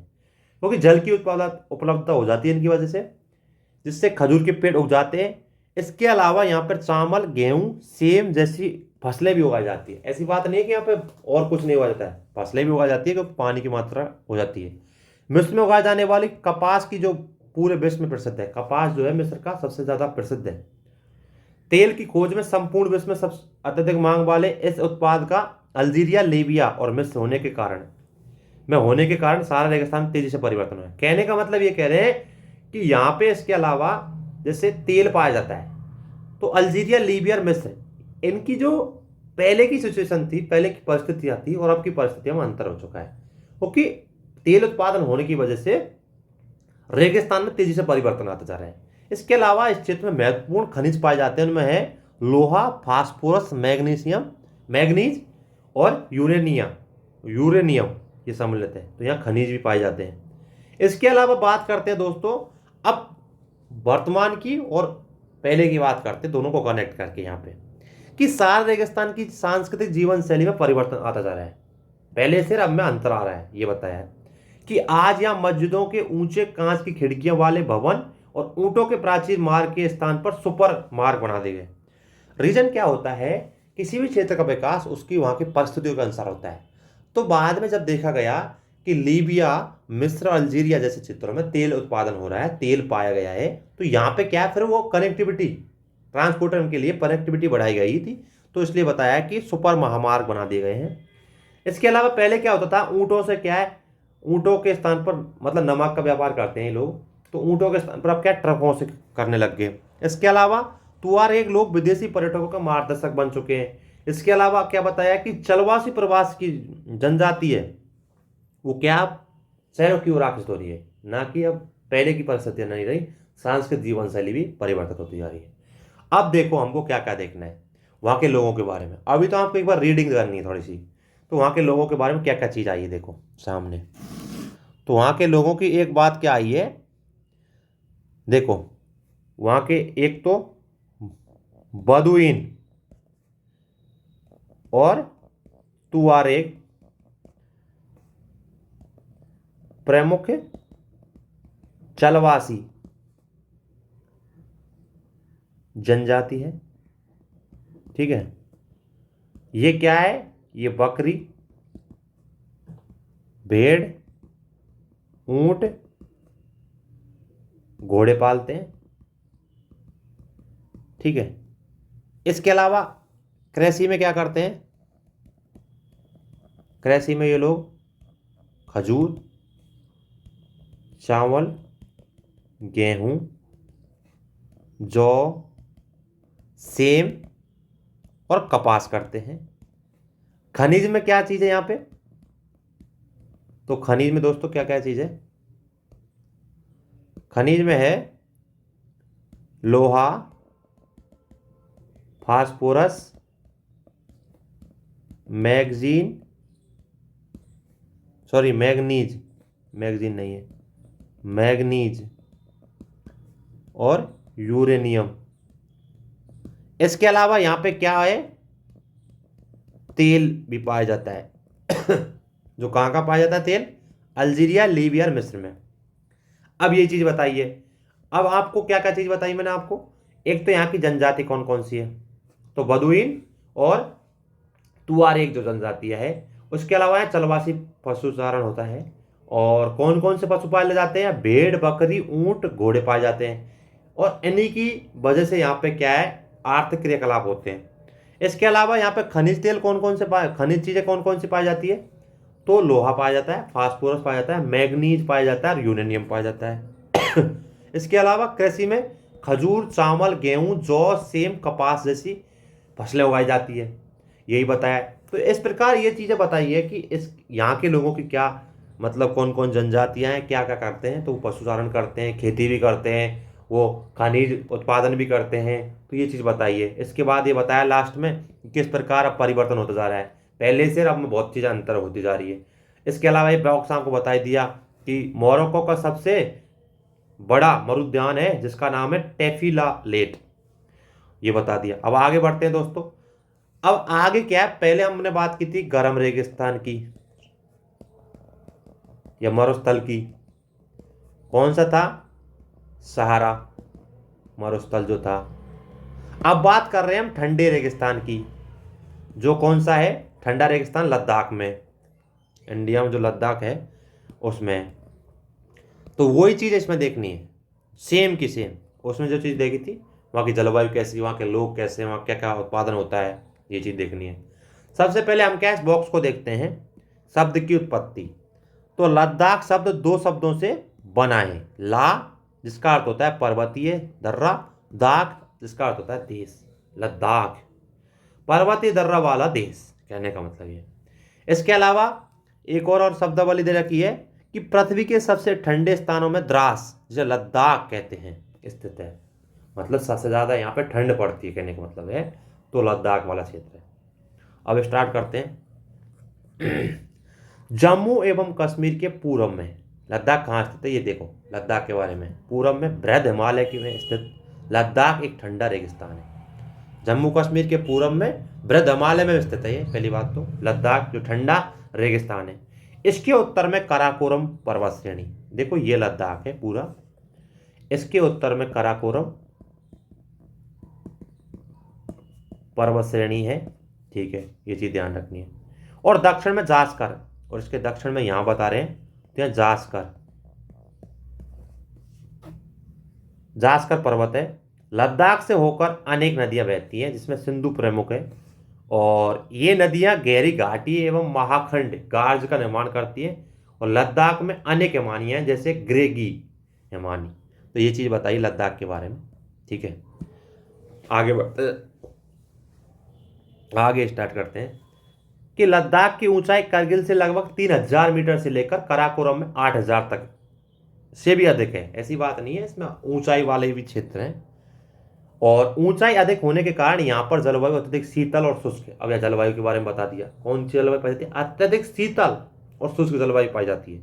क्योंकि जल की उपलब्धता हो जाती है इनकी वजह से, जिससे खजूर के पेड़ उग जाते हैं। इसके अलावा यहाँ पर चावल, गेहूँ, सेम जैसी फसलें भी उगाई जाती है। ऐसी बात नहीं है कि यहाँ पे और कुछ नहीं उगाया जाता है, फसलें भी उगाई जाती है क्योंकि पानी की मात्रा हो जाती है। मिस्र में उगाई जाने वाली कपास की जो पूरे विश्व में प्रसिद्ध है, कपास जो है मिस्र का सबसे ज़्यादा प्रसिद्ध है। तेल की खोज में संपूर्ण विश्व में सबसे अत्यधिक मांग वाले इस उत्पाद का अल्जीरिया, लीबिया और मिस्र होने के कारण सारा रेगिस्तान तेजी से परिवर्तन हुआ है। कहने का मतलब ये कह रहे हैं कि यहाँ पे इसके अलावा जैसे तेल पाया जाता है, तो अल्जीरिया, लीबिया और मिस्र, इनकी जो पहले की सिचुएशन थी, पहले की परिस्थितियां थी और अब की परिस्थितियों में अंतर हो चुका है, क्योंकि तेल उत्पादन होने की वजह से रेगिस्तान में तेजी से परिवर्तन आता जा रहा है। इसके अलावा इस क्षेत्र में महत्वपूर्ण खनिज पाए जाते हैं, उनमें है लोहा, फास्फोरस, मैग्नीज और यूरेनियम ये समझ लेते हैं, तो यहाँ खनिज भी पाए जाते हैं। इसके अलावा बात करते हैं दोस्तों अब वर्तमान की और पहले की बात करते हैं, दोनों को कनेक्ट करके यहाँ पे, कि सार रेगिस्तान की सांस्कृतिक जीवन शैली में परिवर्तन आता जा रहा है। पहले से अब में अंतर आ रहा है, ये बताया है कि आज यहाँ मस्जिदों के ऊंचे कांच की खिड़कियां वाले भवन और ऊंटों के प्राचीन मार्ग के स्थान पर सुपर मार्ग बना दिए गए। रीजन क्या होता है, किसी भी क्षेत्र का विकास उसकी वहां की परिस्थितियों के अनुसार होता है। तो बाद में जब देखा गया कि लीबिया, मिस्र, अल्जीरिया जैसे क्षेत्रों में तेल उत्पादन हो रहा है, तेल पाया गया है, तो यहाँ पे क्या है, फिर वो कनेक्टिविटी, ट्रांसपोर्टर के लिए कनेक्टिविटी बढ़ाई गई थी, तो इसलिए बताया कि सुपर महामार्ग बना दिए गए हैं। इसके अलावा पहले क्या होता था, ऊँटों से क्या है, ऊँटों के स्थान पर मतलब नमक का व्यापार करते हैं लोग, तो ऊँटों के स्थान पर अब क्या ट्रकों से करने लग गए। इसके अलावा तुआरेग लोग विदेशी पर्यटकों का मार्गदर्शक बन चुके हैं। इसके अलावा क्या बताया कि चलवासी प्रवास की जनजाति है वो क्या शहरों की ओर आकर्षित हो रही है, ना कि अब पहले की परिस्थितियां नहीं रही, सांस्कृतिक जीवन शैली भी परिवर्तित होती जा रही है। अब देखो हमको क्या क्या देखना है वहाँ के लोगों के बारे में। अभी तो आपको एक बार रीडिंग करनी है थोड़ी सी, तो वहाँ के लोगों के बारे में क्या क्या चीज़ आई है देखो सामने। तो वहाँ के लोगों की एक बात क्या आई है, देखो वहाँ के एक तो बदुइन और तुआरेग प्रमुख चलवासी जनजाति है, ठीक है। ये क्या है, ये बकरी, भेड़, ऊंट, घोड़े पालते हैं, ठीक है। इसके अलावा कृषि में क्या करते हैं, कृषि में ये लोग खजूर, चावल, गेहूं, जौ, सेम और कपास करते हैं। खनिज में क्या चीज़ है यहाँ पे, तो खनिज में दोस्तों क्या क्या चीज़ है, खनिज में है लोहा, फास्फोरस, मैग्नीज और यूरेनियम। इसके अलावा यहाँ पे क्या है, तेल भी पाया जाता है जो कहाँ का पाया जाता है तेल, अल्जीरिया, लीबिया और मिस्र में। अब ये चीज़ बताइए, अब आपको क्या क्या चीज़ बताई मैंने आपको, एक तो यहाँ की जनजाति कौन कौन सी है, तो बदुइन और तुआरेग जो जनजाति है। उसके अलावा यहाँ चलवासी पशुचारण होता है, और कौन कौन से पशु पाले जाते हैं, भेड़, बकरी, ऊंट, घोड़े पाए जाते हैं, और इन्हीं की वजह से यहाँ पे क्या है, आर्थिक क्रियाकलाप होते हैं। इसके अलावा यहाँ पे खनिज तेल खनिज चीज़ें कौन कौन सी पाई जाती है, तो लोहा पाया जाता है, फास्फोरस पाया जाता है, मैग्नीज पाया जाता है और यूरेनियम पाया जाता है इसके अलावा कृषि में खजूर, चावल, गेहूं, जौ, सेम, कपास जैसी फसलें उगाई जाती है, यही बताया। तो इस प्रकार ये चीज़ें बताई है कि इस यहाँ के लोगों की क्या मतलब कौन कौन जनजातियाँ हैं, क्या क्या करते हैं। तो वो पशुचारण करते हैं, खेती भी करते हैं, वो खनिज उत्पादन भी करते हैं। तो ये चीज़ बताइए। इसके बाद ये बताया लास्ट में कि किस प्रकार अब परिवर्तन होता जा रहा है, पहले से अब में बहुत चीज़ें अंतर होती जा रही है। इसके अलावा ये बॉक्स आपको बता दिया कि मोरक्को का सबसे बड़ा मरुद्यान है जिसका नाम है टेफिला लेट, ये बता दिया। अब आगे बढ़ते हैं दोस्तों। अब आगे क्या है, पहले हमने बात की थी गर्म रेगिस्तान की या मरुस्थल की, कौन सा था, सहारा मरुस्थल जो था। अब बात कर रहे हैं हम ठंडे रेगिस्तान की, जो कौन सा है, ठंडा रेगिस्तान लद्दाख में, इंडिया में जो लद्दाख है उसमें। तो वही चीज़ इसमें देखनी है, सेम की सेम। उसमें जो चीज़ देखी थी, वहाँ की जलवायु कैसी, वहाँ के लोग कैसे, वहाँ क्या क्या उत्पादन होता है, ये चीज़ देखनी है। सबसे पहले हम क्या इस बॉक्स को देखते हैं, शब्द की उत्पत्ति। तो लद्दाख शब्द दो शब्दों से बना है, ला जिसका अर्थ होता है पर्वतीय दर्रा, दाख जिसका अर्थ होता है देश। लद्दाख पर्वतीय दर्रा वाला देश, कहने का मतलब ये। इसके अलावा एक और शब्दावली दे रखी है कि पृथ्वी के सबसे ठंडे स्थानों में द्रास, जिसे लद्दाख कहते हैं, स्थित है। मतलब सबसे ज़्यादा यहाँ पे ठंड पड़ती है, कहने का मतलब है। तो लद्दाख वाला क्षेत्र है। अब स्टार्ट करते हैं। जम्मू एवं कश्मीर के पूर्व में लद्दाख कहाँ स्थित है, ये देखो लद्दाख के बारे में। पूर्व में बृहद हिमालय की में स्थित लद्दाख एक ठंडा रेगिस्तान है। जम्मू कश्मीर के पूर्व में बृहद हिमालय में स्थित है ये, पहली बात तो लद्दाख जो ठंडा रेगिस्तान है। इसके उत्तर में काराकोरम पर्वत श्रेणी, देखो ये लद्दाख है पूरा, इसके उत्तर में काराकोरम पर्वत श्रेणी है, ठीक है, ये चीज ध्यान रखनी है। और दक्षिण में जास्कर, और इसके दक्षिण में यहां बता रहे हैं तो यहाँ जास्कर पर्वत है। लद्दाख से होकर अनेक नदियां बहती हैं जिसमें सिंधु प्रमुख है, और ये नदियां गहरी घाटी एवं महाखंड गार्ज का निर्माण करती हैं। और लद्दाख में अनेक हिमानियां हैं जैसे ग्रेगी हिमानी। तो ये चीज़ बताइए लद्दाख के बारे में, ठीक है। आगे बढ़ते, आगे स्टार्ट करते हैं कि लद्दाख की ऊंचाई करगिल से लगभग 3000 मीटर से लेकर काराकोरम में 8000 तक से भी अधिक है। ऐसी बात नहीं है, इसमें ऊंचाई वाले भी क्षेत्र हैं। और ऊंचाई अधिक होने के कारण यहाँ पर जलवायु अत्यधिक शीतल और शुष्क है। अब यह जलवायु के बारे में बता दिया, कौन सी जलवायु पाई जाती है, अत्यधिक शीतल और शुष्क जलवायु पाई जाती है।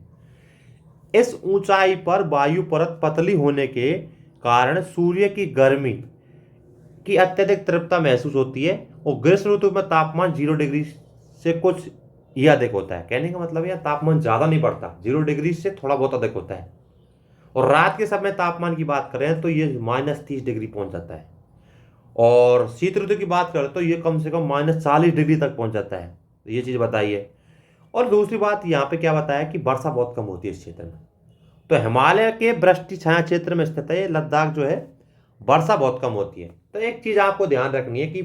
इस ऊंचाई पर वायु परत पतली होने के कारण सूर्य की गर्मी की अत्यधिक तीव्रता महसूस होती है, और ग्रीष्म ऋतु में तापमान 0 डिग्री से कुछ ही अधिक होता है। कहने का मतलब यह तापमान ज्यादा नहीं बढ़ता, 0 डिग्री से थोड़ा बहुत अधिक होता है। और रात के समय तापमान की बात करें तो ये -30 डिग्री पहुंच जाता है। और शीत ऋतु की बात करें तो ये कम से कम -40 डिग्री तक पहुंच जाता है। तो ये चीज़ बताइए। और दूसरी बात यहाँ पे क्या बताया कि वर्षा बहुत कम होती है इस क्षेत्र में। तो हिमालय के वृष्टि छाया क्षेत्र में स्थित है ये लद्दाख जो है, वर्षा बहुत कम होती है। तो एक चीज़ आपको ध्यान रखनी है कि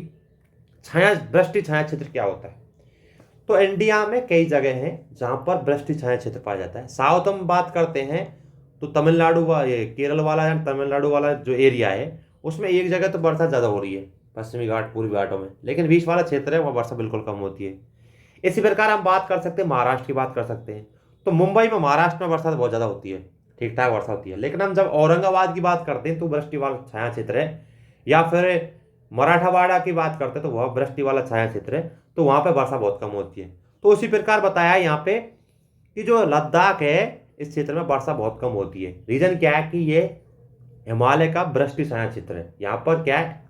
वृष्टि छाया क्षेत्र क्या होता है। तो इंडिया में कई जगह हैं जहाँ पर वृष्टि छाया क्षेत्र पाया जाता है। साउथ में बात करते हैं तो तमिलनाडु ये केरल वाला या तमिलनाडु वाला जो एरिया है उसमें एक जगह तो वर्षा ज़्यादा हो रही है, पश्चिमी घाट पूर्वी घाटों में, लेकिन बीच वाला क्षेत्र है वहाँ वर्षा बिल्कुल कम होती है। इसी प्रकार हम बात कर सकते हैं, महाराष्ट्र की बात कर सकते हैं। तो मुंबई में, महाराष्ट्र में वर्षा बहुत ज़्यादा होती है, ठीक ठाक वर्षा होती है। लेकिन हम जब औरंगाबाद की बात करते हैं तो वृष्टि वाला छाया क्षेत्र है, या फिर मराठावाड़ा की बात करते हैं तो वह वृष्टि वाला छाया क्षेत्र है, तो वहाँ पर वर्षा बहुत कम होती है। तो उसी प्रकार बताया यहाँ पे कि जो लद्दाख है इस क्षेत्र में वर्षा बहुत कम होती है। रीजन क्या है कि ये हिमालय का वृष्टि छाया क्षेत्र है, यहाँ पर क्या है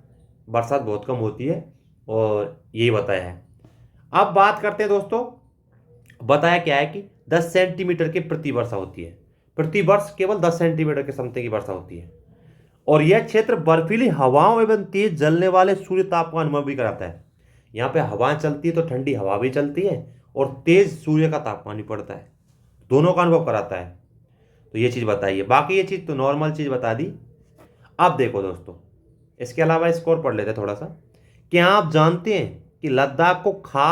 बरसात बहुत कम होती है, और यही बताया है। अब बात करते हैं दोस्तों, बताया क्या है कि 10 सेंटीमीटर की प्रति वर्षा होती है, प्रति वर्ष केवल 10 सेंटीमीटर के समथिंग की वर्षा होती है। और यह क्षेत्र बर्फीली हवाओं एवं तेज जलने वाले सूर्य ताप का अनुभव भी कराता है। यहाँ पे हवाएं चलती है तो ठंडी हवा भी चलती है और तेज सूर्य का तापमान भी पड़ता है, दोनों का अनुभव कराता है। तो ये चीज़ बताइए। बाकी ये चीज़ तो नॉर्मल चीज़ बता दी। अब देखो दोस्तों, इसके अलावा स्कोर पढ़ लेते हैं थोड़ा सा। क्या आप जानते हैं कि लद्दाख को खा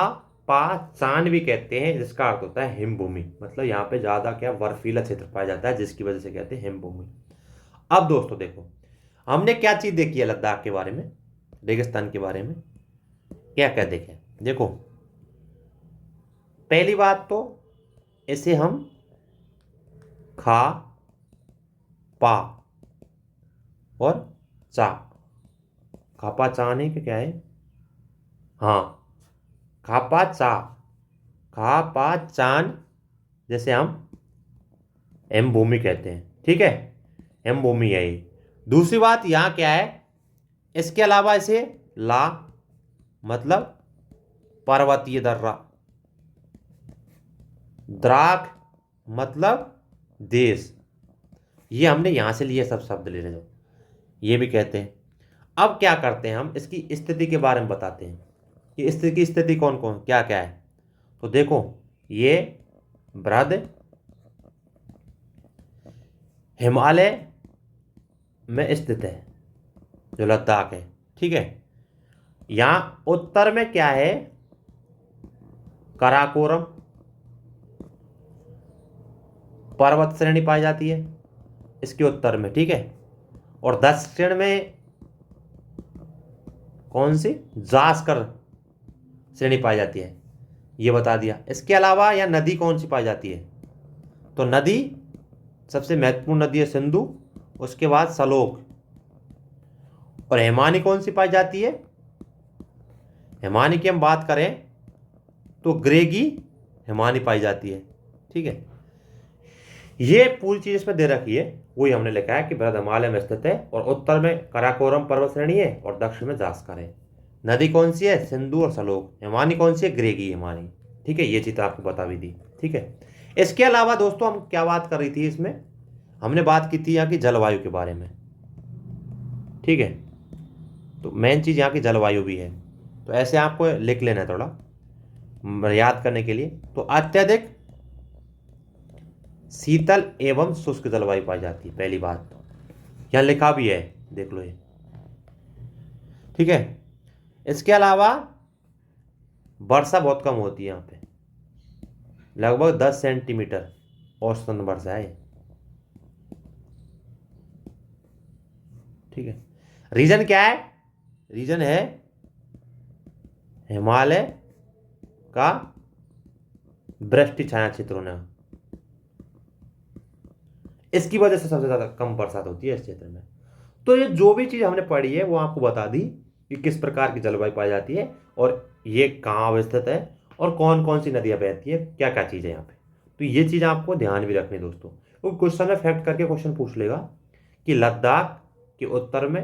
पा चांद भी कहते हैं, जिसका अर्थ होता है हिमभूमि। मतलब यहाँ पे ज़्यादा क्या बर्फीला क्षेत्र पाया जाता है, जिसकी वजह से कहते हैं हिमभूमि। अब दोस्तों देखो, हमने क्या चीज देखी है लद्दाख के बारे में, रेगिस्तान के बारे में, क्या क्या देखें। देखो, पहली बात तो इसे हम खा पा और चा, खापा चा नहीं कि क्या है, हाँ, खापा चा, खा पा चान, जैसे हम एम भूमि कहते हैं, ठीक है, एम भूमि है ये। दूसरी बात यहाँ क्या है, इसके अलावा इसे ला मतलब पर्वतीय दर्रा, द्राक मतलब देश, ये हमने यहां से लिए सब शब्द ले रहे हो, ये भी कहते हैं। अब क्या करते हैं, हम इसकी स्थिति के बारे में बताते हैं कि स्थिति कौन कौन क्या क्या है। तो देखो, ये बृहद हिमालय में स्थित है जो लद्दाख है, ठीक है। यहाँ उत्तर में क्या है, काराकोरम पर्वत श्रेणी पाई जाती है इसके उत्तर में, ठीक है। और दक्षिण में कौन सी, जास्कर श्रेणी पाई जाती है, ये बता दिया। इसके अलावा यहाँ नदी कौन सी पाई जाती है, तो नदी सबसे महत्वपूर्ण नदी है सिंधु, उसके बाद सलोक। और हिमानी कौन सी पाई जाती है, हिमानी की हम बात करें तो ग्रेगी हिमानी पाई जाती है, ठीक है। ये पूरी चीज इसमें दे रखी है, वही हमने लिखा है कि बृहद हिमालय में स्थित है और उत्तर में काराकोरम पर्वत श्रेणी है और दक्षिण में जास्कर है। नदी कौन सी है, सिंधु और सलोक। हिमानी कौन सी है, ग्रेगी हिमानी, ठीक है। ये चीज आपको बता भी दी, ठीक है। इसके अलावा दोस्तों हम क्या बात कर रही थी, इसमें हमने बात की थी यहाँ की जलवायु के बारे में, ठीक है। तो मेन चीज यहाँ की जलवायु भी है, तो ऐसे आपको लिख लेना है थोड़ा याद करने के लिए। तो अत्यधिक शीतल एवं शुष्क जलवायु पाई जाती है, पहली बात तो यहाँ लिखा भी है, देख लो ये, ठीक है। इसके अलावा वर्षा बहुत कम होती है यहाँ पे, लगभग 10 सेंटीमीटर औसतन वर्षा है, ठीक है। रीजन क्या है, रीजन है हिमालय का वृष्टि छाया क्षेत्र होना, इसकी वजह से सबसे ज्यादा कम बरसात होती है इस क्षेत्र में। तो ये जो भी चीज हमने पढ़ी है वो आपको बता दी कि किस प्रकार की जलवायु पाई जाती है और ये कहाँ अवस्थित है और कौन कौन सी नदियां बहती है, क्या क्या चीज़ है यहाँ पे। तो ये चीज़ आपको ध्यान भी रखनी दोस्तों, वो क्वेश्चन में फैक्ट करके क्वेश्चन पूछ लेगा कि लद्दाख के उत्तर में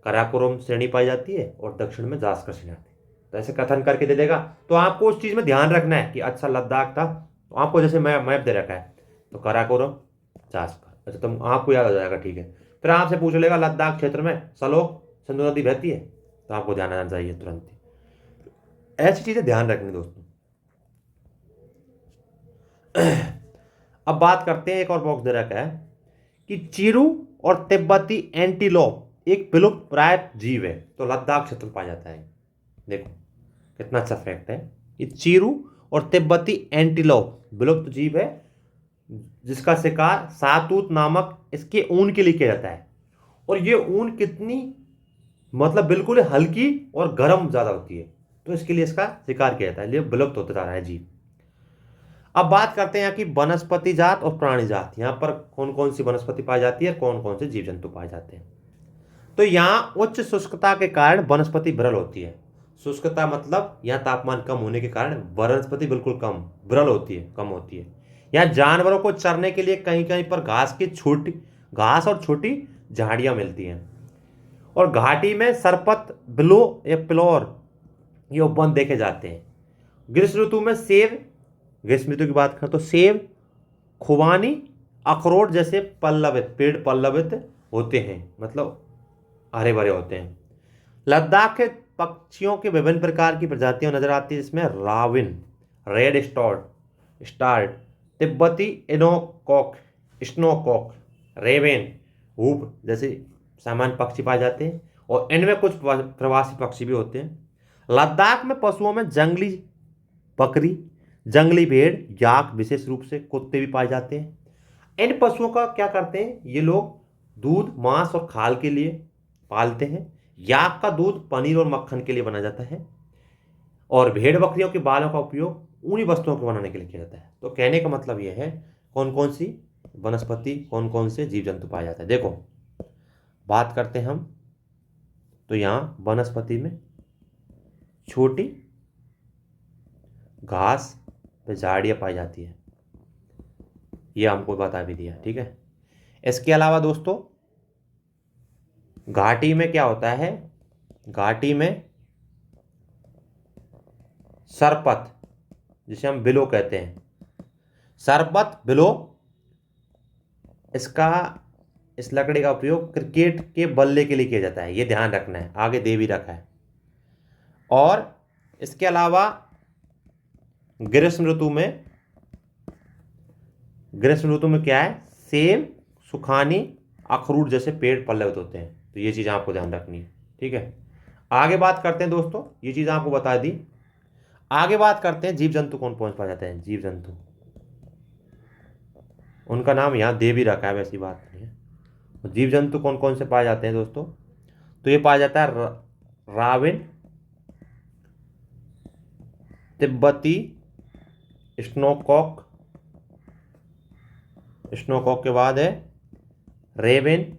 काराकोरम श्रेणी पाई जाती है और दक्षिण में जास्कर श्रेणी आती है, तो ऐसे कथन करके दे देगा। तो आपको उस चीज़ में ध्यान रखना है कि अच्छा लद्दाख था, तो आपको जैसे मैप दे रखा है तो काराकोरम जास्कर, अच्छा तुम आपको याद आ जाएगा, ठीक है। फिर आपसे पूछ लेगा लद्दाख क्षेत्र में सलोक सिंधु नदी बहती है, तो आपको ध्यान आना चाहिए तुरंत ही। ऐसी चीजें ध्यान रखनी दोस्तों। अब बात करते हैं, एक और बॉक्स दे रखा है कि चीरू और तिब्बती एंटीलोप एक विलुप्त प्राय जीव है, तो लद्दाख क्षेत्र में पाया जाता है। देखो कितना अच्छा फैक्ट है, ये चीरू और तिब्बती एंटीलोप विलुप्त जीव है जिसका शिकार सातूत नामक इसके ऊन के लिए किया जाता है। और ये ऊन कितनी मतलब बिल्कुल हल्की और गर्म ज्यादा होती है, तो इसके लिए इसका शिकार किया जाता है, लिए विलुप्त होता जा रहा है जीव। अब बात करते हैं यहाँ की वनस्पति जात और प्राणी जात, यहाँ पर कौन कौन सी वनस्पति पाई जाती है, कौन कौन से जीव जंतु पाए जाते हैं। तो यहाँ उच्च शुष्कता के कारण वनस्पति विरल होती है। शुष्कता मतलब यहाँ तापमान कम होने के कारण वनस्पति बिल्कुल कम विरल होती है, कम होती है। यहाँ जानवरों को चरने के लिए कहीं कहीं पर घास और छोटी झाड़ियां मिलती हैं। और घाटी में सरपत, बिलो या पिलौर ये उपवन देखे जाते हैं। ग्रीष्म ऋतु में सेब, ग्रीष्म ऋतु की बात करें तो सेब, खुबानी, अखरोट जैसे पल्लवित पेड़ पल्लवित होते हैं, मतलब हरे भरे होते हैं। लद्दाख के पक्षियों के विभिन्न प्रकार की प्रजातियां नजर आती है, जिसमें राविन, रेड स्टार्ट, तिब्बती इनोकॉक, स्नोकॉक, रेवेन, हुप जैसे सामान्य पक्षी पाए जाते हैं। और इनमें कुछ प्रवासी पक्षी भी होते हैं। लद्दाख में पशुओं में जंगली बकरी, जंगली भेड़, याक, विशेष रूप से कुत्ते भी पाए जाते हैं। इन पशुओं का क्या करते हैं ये लोग, दूध, मांस और खाल के लिए पालते हैं। याक का दूध पनीर और मक्खन के लिए बना जाता है। और भेड़ बकरियों के बालों का उपयोग ऊनी वस्त्रों को बनाने के लिए किया जाता है। तो कहने का मतलब यह है कौन कौन सी वनस्पति, कौन कौन से जीव जंतु पाए जाते हैं। देखो बात करते हैं हम, तो यहाँ वनस्पति में छोटी घास पे झाड़ियाँ पाई जाती है, ये हमको बता भी दिया। ठीक है, इसके अलावा दोस्तों घाटी में क्या होता है, घाटी में सरपत, जिसे हम बिलो कहते हैं, सरपत बिलो, इस लकड़ी का उपयोग क्रिकेट के बल्ले के लिए किया जाता है, ये ध्यान रखना है, आगे दे भी रखा है। और इसके अलावा ग्रीष्म ऋतु में क्या है, सेब, सुखानी, अखरूट जैसे पेड़ पल्लवित होते हैं। तो ये चीज़ आपको ध्यान रखनी है। ठीक है, आगे बात करते हैं दोस्तों, ये चीज़ आपको बता दी। आगे बात करते हैं जीव जंतु कौन कौन से पाए जाते हैं। जीव जंतु, उनका नाम यहाँ दे भी रखा है, वैसी बात नहीं है। जीव जंतु कौन कौन से पाए जाते हैं दोस्तों, तो ये पाया जाता है राविन, तिब्बती स्नोकॉक, स्नोकॉक के बाद है रेवेन,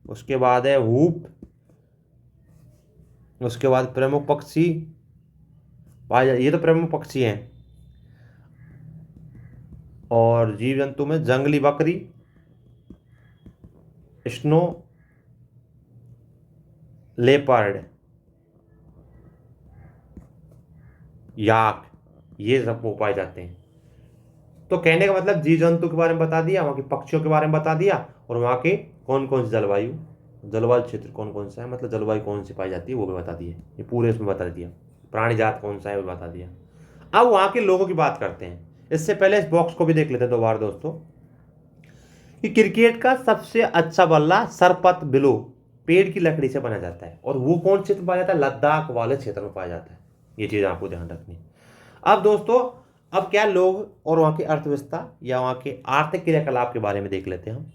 उसके बाद है हूप, उसके बाद प्रमुख पक्षी पाए जाते, ये तो प्रमुख पक्षी हैं। और जीव जंतु में जंगली बकरी, स्नो लेपर्ड, याक, ये सब वो पाए जाते हैं। तो कहने का मतलब जीव जंतु के बारे में बता दिया, वहाँ के पक्षियों के बारे में बता दिया, और वहाँ के कौन कौन सी जलवायु क्षेत्र कौन कौन सा है, मतलब जलवायु कौन सी पाई जाती है वो भी बता दिए। ये पूरे इसमें बता दिया। प्राणी जात कौन सा है वो बता दिया। अब वहाँ के लोगों की बात करते हैं। इससे पहले इस बॉक्स को भी देख लेते हैं दोबारा दोस्तों, कि क्रिकेट का सबसे अच्छा बल्ला सरपत बिलो पेड़ की लकड़ी से बना जाता है, और वो कौन क्षेत्र में पाया जाता है, लद्दाख वाले क्षेत्र में पाया जाता है। ये चीज़ आपको ध्यान रखनी है। अब दोस्तों, अब क्या लोग और वहाँ की अर्थव्यवस्था या वहाँ के आर्थिक क्रियाकलाप के बारे में देख लेते हैं हम।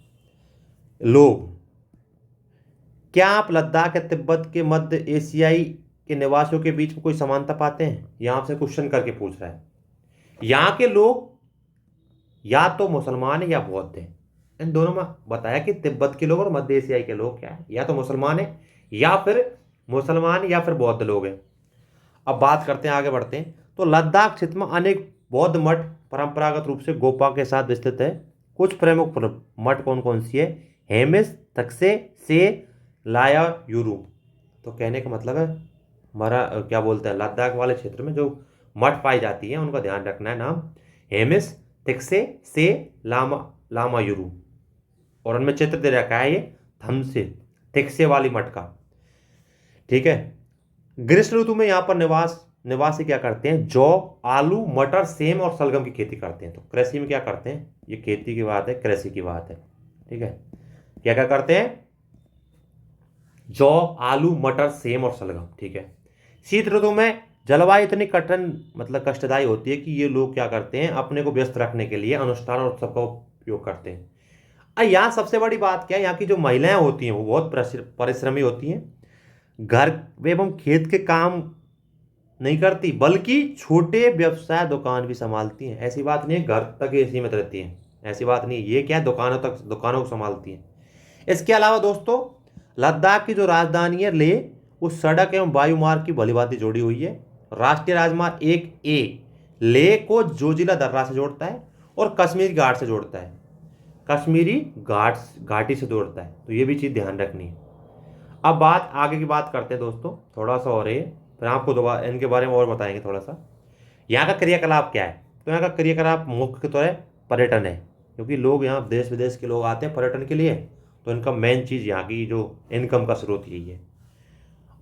लोग, क्या आप लद्दाख या तिब्बत के मध्य एशियाई के निवासियों के बीच में कोई समानता पाते हैं? यहाँ से क्वेश्चन करके पूछ रहा है। यहाँ के लोग या तो मुसलमान है या बौद्ध है। इन दोनों में बताया कि तिब्बत के लोग और मध्य एशियाई के लोग क्या है, या तो मुसलमान है या फिर बौद्ध लोग हैं। अब बात करते हैं, आगे बढ़ते हैं। तो लद्दाख क्षेत्र में अनेक बौद्ध मठ परंपरागत रूप से गोपा के साथ विस्तृत है। कुछ प्रमुख मठ कौन कौन सी है, हेमिस, तक्से, से, लायायुरु। तो कहने का मतलब है क्या बोलते हैं, लद्दाख वाले क्षेत्र में जो मठ पाई जाती है उनका ध्यान रखना है, नाम हेमिस, तिक्से, से, लामायुरु। और उनमें चित्र दे रखा है ये थमसे, तिक्से वाली मठ का। ठीक है, ग्रीष्म ऋतु में यहाँ पर निवासी क्या करते हैं, जौ, आलू, मटर, सेम और सलगम की खेती करते हैं। तो कृषि में क्या करते हैं, ये खेती की बात है, कृषि की बात है। ठीक है, क्या क्या करते हैं, जौ, आलू, मटर, सेम और सलगम। ठीक है, शीत ऋतु में जलवायु इतनी कठिन मतलब कष्टदायी होती है कि ये लोग क्या करते हैं, अपने को व्यस्त रखने के लिए अनुष्ठान और उत्सव का उपयोग करते हैं। यहाँ सबसे बड़ी बात क्या है, यहाँ की जो महिलाएं होती हैं वो बहुत परिश्रमी होती हैं। घर एवं खेत के काम नहीं करती, बल्कि छोटे व्यवसाय दुकान भी संभालती हैं। ऐसी बात नहीं है घर तक ही सीमित रहती हैं, ऐसी बात नहीं, ये क्या है, दुकानों को संभालती हैं। इसके अलावा दोस्तों, लद्दाख की जो राजधानी है ले, उस सड़क एवं वायु मार्ग की भलीभांति जोड़ी हुई है। राष्ट्रीय राजमार्ग 1A ले को जोजिला दर्रा से जोड़ता है और कश्मीरी घाट से जोड़ता है, कश्मीरी घाटी से जोड़ता है। तो ये भी चीज़ ध्यान रखनी है। अब बात आगे की बात करते हैं दोस्तों, थोड़ा सा और है, फिर आपको दोबारा इनके बारे में और बताएंगे थोड़ा सा। यहाँ का क्रियाकलाप क्या है, तो यहाँ का क्रियाकलाप मुख्य तौर पर पर्यटन है, क्योंकि लोग यहाँ देश विदेश के लोग आते हैं पर्यटन के लिए, तो इनका मेन चीज़ यहाँ की जो इनकम का स्रोत यही है।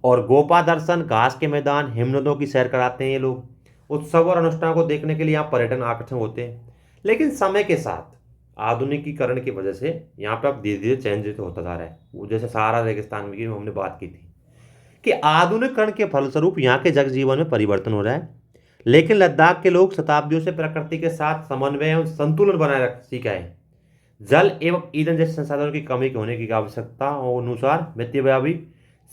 और गोपा दर्शन, घास के मैदान, हिमनदों की सैर कराते हैं ये लोग। उत्सव और अनुष्ठान को देखने के लिए यहाँ पर्यटन आकर्षण होते हैं। लेकिन समय के साथ आधुनिकीकरण की वजह से यहाँ पे अब धीरे धीरे चेंज होता जा रहा है। वो जैसे सहारा रेगिस्तान की हमने बात की थी कि आधुनिकीकरण के फलस्वरूप यहाँ के जनजीवन में परिवर्तन हो रहा है। लेकिन लद्दाख के लोग शताब्दियों से प्रकृति के साथ समन्वय एवं संतुलन बनाए रख सीखा है। जल एवं ईंधन जैसे संसाधनों की कमी के होने की आवश्यकता अनुसार मितव्ययी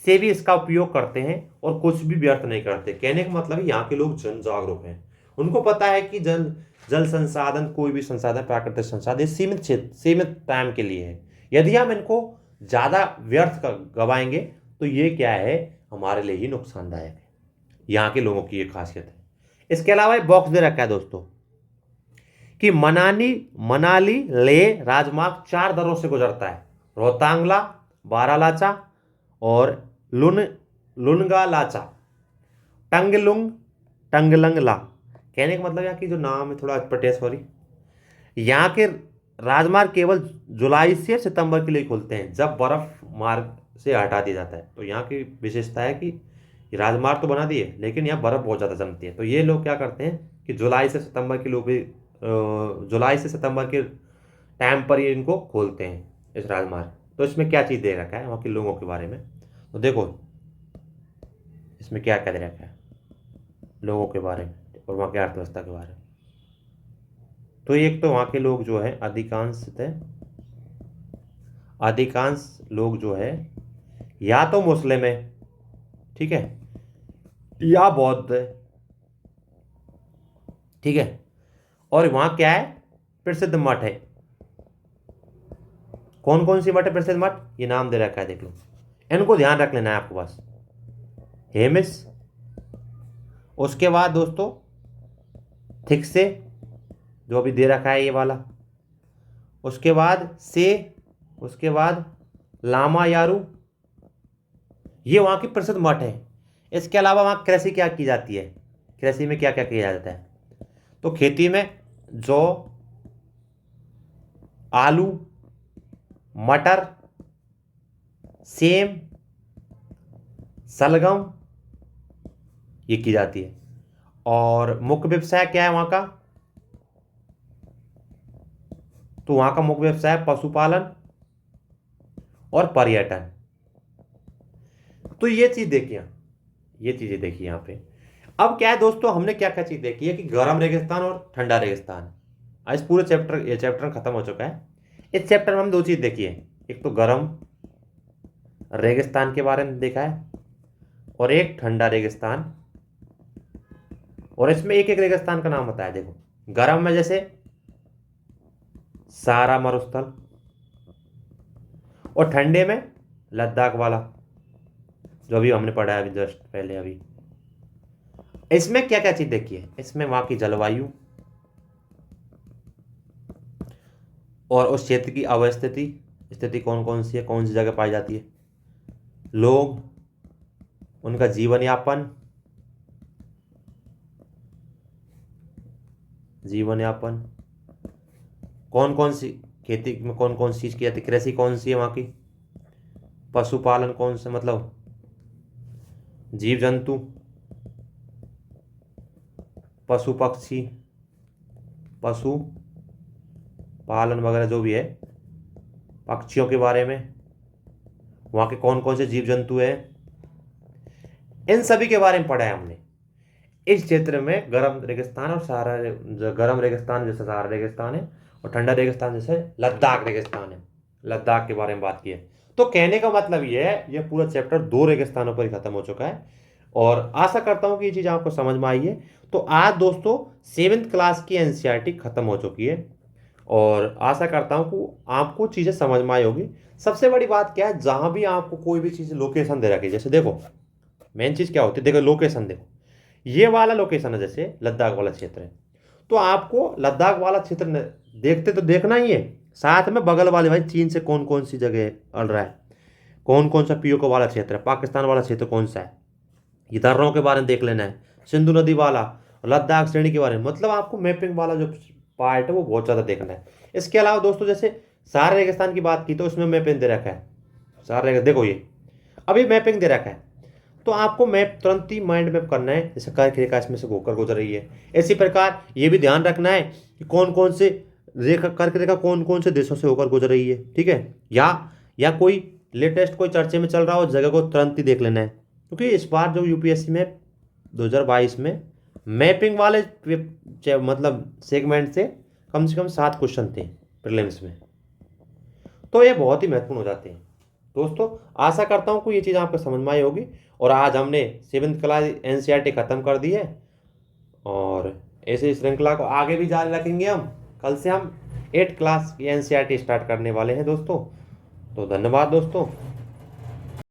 से भी इसका उपयोग करते हैं और कुछ भी व्यर्थ नहीं करते। कहने का मतलब है यहाँ के लोग जन जागरूक हैं। उनको पता है कि जल संसाधन, कोई भी संसाधन, प्राकृतिक संसाधन सीमित क्षेत्र, सीमित टाइम के लिए है। यदि हम इनको ज़्यादा व्यर्थ गवाएंगे तो ये क्या है, हमारे लिए ही नुकसानदायक है। यहाँ के लोगों की ये खासियत है। इसके अलावा एक बॉक्स दे रखा है दोस्तों कि मनाली लेह राजमार्ग 4 दरों से गुजरता है, रोहतांगला, बारालाचा और लुनगालाचा, टंगलुंग, टंगलंगला। कहने का मतलब यहाँ की जो नाम है थोड़ा अटपटे है, सॉरी। यहाँ के राजमार्ग केवल जुलाई से सितंबर के लिए खुलते हैं, जब बर्फ मार्ग से हटा दिया जाता है। तो यहाँ की विशेषता है कि राजमार्ग तो बना दिए लेकिन यहाँ बर्फ बहुत ज़्यादा जमती है। तो ये लोग क्या करते हैं कि जुलाई से सितंबर के लोग भी जुलाई से सितंबर के टाइम पर ये इनको खोलते हैं, इस राजमार्ग। तो इसमें क्या चीज़ दे रखा है वहाँ के लोगों के बारे में, तो देखो इसमें क्या क्या दे रखा है लोगों के बारे में और वहाँ की अर्थव्यवस्था के बारे में। तो एक तो वहाँ के लोग जो है अधिकांश लोग जो है या तो मुस्लिम है, ठीक है, या बौद्ध है, ठीक है। और वहाँ क्या है, प्रसिद्ध मठ है। कौन कौन सी मठ है प्रसिद्ध मठ, ये नाम दे रखा है, देख लो, इनको ध्यान रख लेना है आपको बस। हेमिस, उसके बाद दोस्तों थिकसे जो अभी दे रखा है ये वाला, उसके बाद उसके बाद लामा यारू, ये वहाँ की प्रसिद्ध मठ है। इसके अलावा वहाँ कृषि क्या की जाती है, कृषि में क्या क्या किया जाता है, तो खेती में जौ, आलू, मटर, सेम, सलगम, ये की जाती है। और मुख्य व्यवसाय क्या है वहाँ का, तो वहाँ का मुख्य व्यवसाय पशुपालन और पर्यटन। तो ये चीज़ देखिए, ये चीज़ें देखिए यहाँ पे। अब क्या है दोस्तों, हमने क्या क्या चीज़ देखी है कि गर्म रेगिस्तान और ठंडा रेगिस्तान। आज पूरे चैप्टर, ये चैप्टर खत्म हो चुका है। इस चैप्टर में हम 2 चीज़ देखी है, एक तो गर्म रेगिस्तान के बारे में देखा है और एक ठंडा रेगिस्तान। और इसमें एक एक रेगिस्तान का नाम बताया। देखो गर्म में जैसे सहारा मरुस्थल, और ठंडे में लद्दाख वाला जो अभी हमने पढ़ा है अभी जस्ट पहले अभी। इसमें क्या क्या चीज देखी है, इसमें वहां की जलवायु और उस क्षेत्र की अवस्थिति, स्थिति कौन कौन सी है, कौन सी जगह पाई जाती है, लोग, उनका जीवन यापन, कौन कौन सी खेती में कौन कौन सी चीज की जाती है, कृषि कौन सी है वहां की, पशुपालन कौन से, मतलब जीव जंतु, पशु पक्षी, पशु पालन वगैरह जो भी है, पक्षियों के बारे में, वहाँ के कौन कौन से जीव जंतु हैं, इन सभी के बारे में पढ़ा है हमने। इस क्षेत्र में गर्म रेगिस्तान और सहारा, गर्म रेगिस्तान जैसे सहारा रेगिस्तान है और ठंडा रेगिस्तान जैसे लद्दाख रेगिस्तान है, लद्दाख के बारे में बात की है। तो कहने का मतलब ये है, ये पूरा चैप्टर 2 रेगिस्तानों पर ही खत्म हो चुका है और आशा करता हूँ कि ये चीज़ आपको समझ में आई है। तो आज दोस्तों 7th क्लास की एनसीईआरटी खत्म हो चुकी है और आशा करता हूँ कि आपको चीज़ें समझ में आई होगी। सबसे बड़ी बात क्या है, जहाँ भी आपको कोई भी चीज़ लोकेशन दे रखी है, जैसे देखो मेन चीज़ क्या होती है, देखो लोकेशन, देखो ये वाला लोकेशन है जैसे लद्दाख वाला क्षेत्र है, तो आपको लद्दाख वाला क्षेत्र देखते तो देखना ही है, साथ में बगल वाले भाई चीन से कौन कौन सी जगह अड़ रहा है, कौन कौन सा पीओके वाला क्षेत्र है, पाकिस्तान वाला क्षेत्र कौन सा है, ये दर्रों के बारे में देख लेना है, सिंधु नदी वाला, लद्दाख श्रेणी के बारे में, मतलब आपको मैपिंग वाला जो पार्ट है वो बहुत ज़्यादा देखना है। इसके अलावा दोस्तों जैसे सहारा रेगिस्तान की बात की तो उसमें मैपिंग दे रखा है, सहारा देखो ये अभी मैपिंग दे रखा है, तो आपको मैप तुरंत ही माइंड मैप करना है, जैसे कर्क रेखा इसमें से होकर गुजर रही है। इसी प्रकार ये भी ध्यान रखना है कि कौन कौन से रेखा, कर्क रेखा कौन कौन से देशों से होकर गुजर रही है, ठीक है। या कोई लेटेस्ट कोई चर्चे में चल रहा हो जगह को तुरंत ही देख लेना है, क्योंकि इस बार जो यूपीएससी में 2022 में मैपिंग वाले मतलब सेगमेंट से कम 7 क्वेश्चन थे प्रीलिम्स में, तो ये बहुत ही महत्वपूर्ण हो जाते हैं। दोस्तों आशा करता हूँ कि ये चीज़ आपको समझ में आई होगी। और आज हमने 7th क्लास एनसीईआरटी ख़त्म कर दी है और ऐसे श्रृंखला को आगे भी जारी रखेंगे हम। कल से हम 8th क्लास की एनसीईआरटी स्टार्ट करने वाले हैं दोस्तों। तो धन्यवाद दोस्तों।